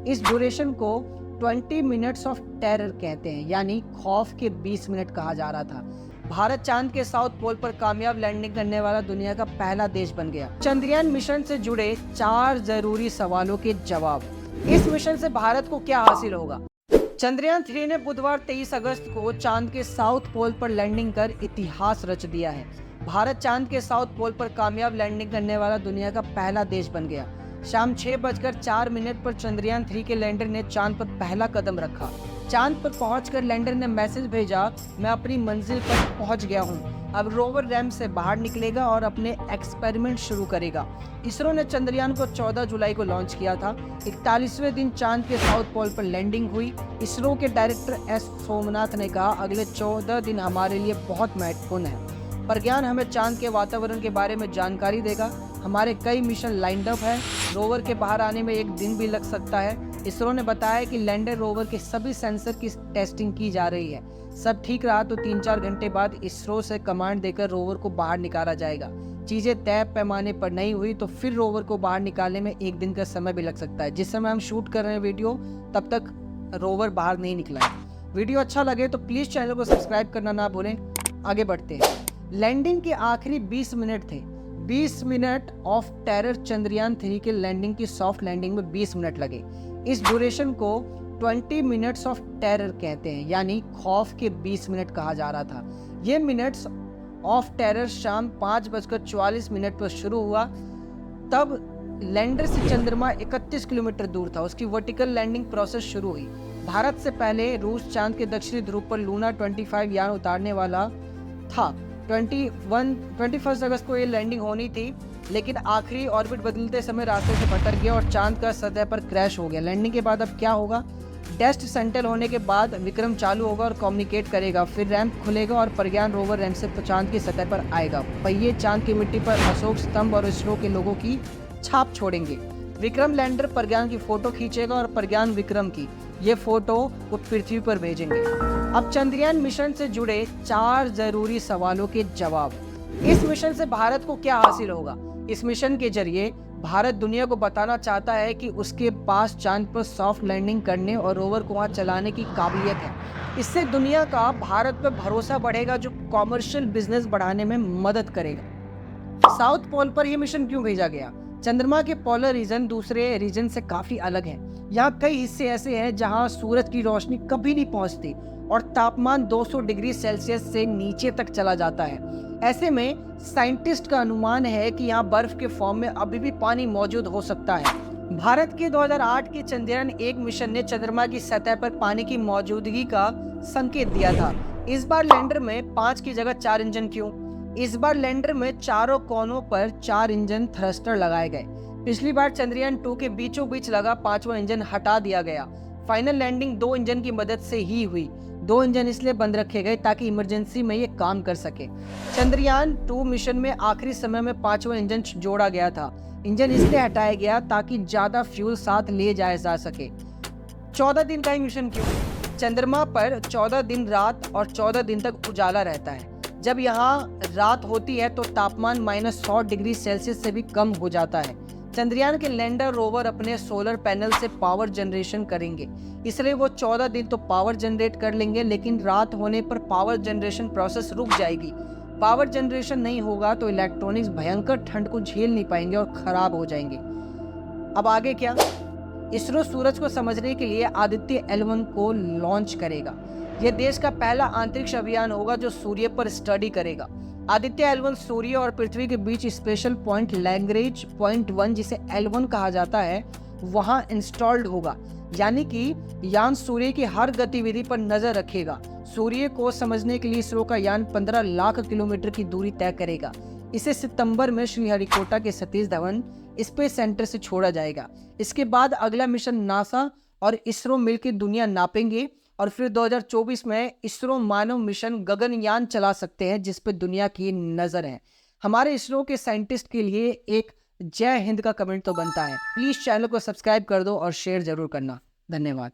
इस ड्यूरेशन को 20 minutes of terror कहते हैं, यानी खौफ के 20 मिनट कहा जा रहा था। भारत चांद के साउथ पोल पर कामयाब लैंडिंग करने वाला दुनिया का पहला देश बन गया। चंद्रयान मिशन से जुड़े 4 जरूरी सवालों के जवाब। इस मिशन से भारत को क्या हासिल होगा? चंद्रयान 3 ने बुधवार 23 अगस्त को चांद के साउथ पोल पर लैंडिंग कर इतिहास रच दिया है। भारत चांद के साउथ पोल पर कामयाब लैंडिंग करने वाला दुनिया का पहला देश बन गया। शाम 6:04 पर चंद्रयान 3 के लैंडर ने चांद पर पहला कदम रखा। चांद पर पहुंचकर लैंडर ने मैसेज भेजा, मैं अपनी मंजिल पर पहुंच गया हूं। अब रोवर रैम से बाहर निकलेगा और अपने एक्सपेरिमेंट शुरू करेगा। इसरो ने चंद्रयान को 14 जुलाई को लॉन्च किया था। 41वें दिन चांद के साउथ पोल पर लैंडिंग हुई। इसरो के डायरेक्टर एस सोमनाथ ने कहा, अगले 14 दिन हमारे लिए बहुत महत्वपूर्ण है। प्रज्ञान हमें चांद के वातावरण के बारे में जानकारी देगा। हमारे कई मिशन लाइंड अप है। रोवर के बाहर आने में 1 दिन भी लग सकता है। इसरो ने बताया कि लैंडर रोवर के सभी सेंसर की टेस्टिंग की जा रही है। सब ठीक रहा तो 3-4 घंटे बाद इसरो से कमांड देकर रोवर को बाहर निकाला जाएगा। चीजें तय पैमाने पर नहीं हुई तो फिर रोवर को बाहर निकालने में 1 दिन का समय भी लग सकता है। जिस समय हम शूट कर रहे हैं वीडियो, तब तक रोवर बाहर नहीं निकला है। वीडियो अच्छा लगे तो प्लीज चैनल को सब्सक्राइब करना ना भूलें। आगे बढ़ते हैं। लैंडिंग के आखिरी 20 मिनट थे। 20 मिनट ऑफ टेरर। चंद्रयान 3 के लैंडिंग की सॉफ्ट लैंडिंग में 20 मिनट लगे। इस ड्यूरेशन को 20 मिनट्स ऑफ टेरर कहते हैं, यानी खौफ के 20 मिनट कहा जा रहा था। ये मिनट्स ऑफ टेरर शाम 5:44 पर शुरू हुआ। तब लैंडर से चंद्रमा 31 किलोमीटर दूर था। उसकी वर्टिकल लैंडिंग प्रोसेस शुरू हुई। भारत से पहले रूस चांद के दक्षिणी ध्रुव पर लूना 25 यान उतारने वाला था। 21 अगस्त को ये लैंडिंग होनी थी, लेकिन आखिरी ऑर्बिट बदलते समय रास्ते से भटक गया और चांद का सतह पर क्रैश हो गया। लैंडिंग के बाद अब क्या होगा? डेस्ट सेंटर होने के बाद विक्रम चालू होगा और कम्युनिकेट करेगा। फिर रैंप खुलेगा और प्रज्ञान रोवर रैंप से चांद की सतह पर आएगा। पहिए चांद की मिट्टी पर अशोक स्तंभ और इसरो के लोगों की छाप छोड़ेंगे। विक्रम लैंडर प्रज्ञान की फोटो खींचेगा और प्रज्ञान विक्रम की ये फोटो वो पृथ्वी पर भेजेंगे। अब चंद्रयान मिशन से जुड़े 4 जरूरी सवालों के जवाब। इस मिशन से भारत को क्या हासिल होगा? इस मिशन के जरिए भारत दुनिया को बताना चाहता है कि उसके पास चांद पर सॉफ्ट लैंडिंग करने और रोवर को वहां चलाने की काबिलियत है। इससे दुनिया का भारत पर भरोसा बढ़ेगा, जो कॉमर्शियल बिजनेस बढ़ाने में मदद करेगा। साउथ पोल पर यह मिशन क्यों भेजा गया? चंद्रमा के पोलर रीजन दूसरे रीजन से काफी अलग है। यहाँ कई हिस्से ऐसे हैं जहाँ सूरज की रोशनी कभी नहीं पहुँचती और तापमान 200 डिग्री सेल्सियस से नीचे तक चला जाता है। ऐसे में साइंटिस्ट का अनुमान है कि यहाँ बर्फ के फॉर्म में अभी भी पानी मौजूद हो सकता है। भारत के 2008 के चंद्रयान 1 मिशन ने चंद्रमा की सतह पर पानी की मौजूदगी का संकेत दिया था। इस बार लैंडर में 5 की जगह 4 इंजन क्यों? इस बार लैंडर में चारों कोनों पर 4 इंजन थ्रस्टर लगाए गए। पिछली बार चंद्रयान 2 के बीचों बीच लगा 5वां इंजन हटा दिया गया। फाइनल लैंडिंग 2 इंजन की मदद से ही हुई। 2 इंजन इसलिए बंद रखे गए ताकि इमरजेंसी में ये काम कर सके। चंद्रयान 2 मिशन में आखिरी समय में 5वां इंजन जोड़ा गया था। इंजन इसलिए हटाया गया ताकि ज्यादा फ्यूल साथ ले जाया जा सके। 14 दिन का मिशन क्यों? चंद्रमा पर 14 दिन रात और 14 दिन तक उजाला रहता है। जब यहाँ रात होती है तो तापमान -100 डिग्री सेल्सियस से भी कम हो जाता है। चंद्रयान के लैंडर रोवर अपने सोलर पैनल से पावर जनरेशन करेंगे, इसलिए वो 14 दिन तो पावर जनरेट कर लेंगे, लेकिन रात होने पर पावर जनरेशन प्रोसेस रुक जाएगी। पावर जनरेशन नहीं होगा तो इलेक्ट्रॉनिक्स भयंकर ठंड को झेल नहीं पाएंगे और खराब हो जाएंगे। अब आगे क्या? इसरो सूरज को समझने के लिए आदित्य L1 को लॉन्च करेगा। यह देश का पहला अंतरिक्ष अभियान होगा जो सूर्य पर स्टडी करेगा। आदित्य L1 सूर्य और पृथ्वी के बीच स्पेशल पॉइंट लैग्रेंज पॉइंट 1, जिसे L1 कहा जाता है, वहां इंस्टॉल्ड होगा। यानी कि यान सूर्य की हर गतिविधि पर नजर रखेगा। सूर्य को समझने के लिए इसरो का यान 15 लाख किलोमीटर की दूरी तय करेगा। इसे सितंबर में श्रीहरिकोटा के सतीश धवन स्पेस सेंटर से छोड़ा जाएगा। इसके बाद अगला मिशन नासा और इसरो मिलकर दुनिया नापेंगे और फिर 2024 में इसरो मानव मिशन गगनयान चला सकते हैं, जिस पर दुनिया की नजर है। हमारे इसरो के साइंटिस्ट के लिए एक जय हिंद का कमेंट तो बनता है। प्लीज चैनल को सब्सक्राइब कर दो और शेयर जरूर करना। धन्यवाद।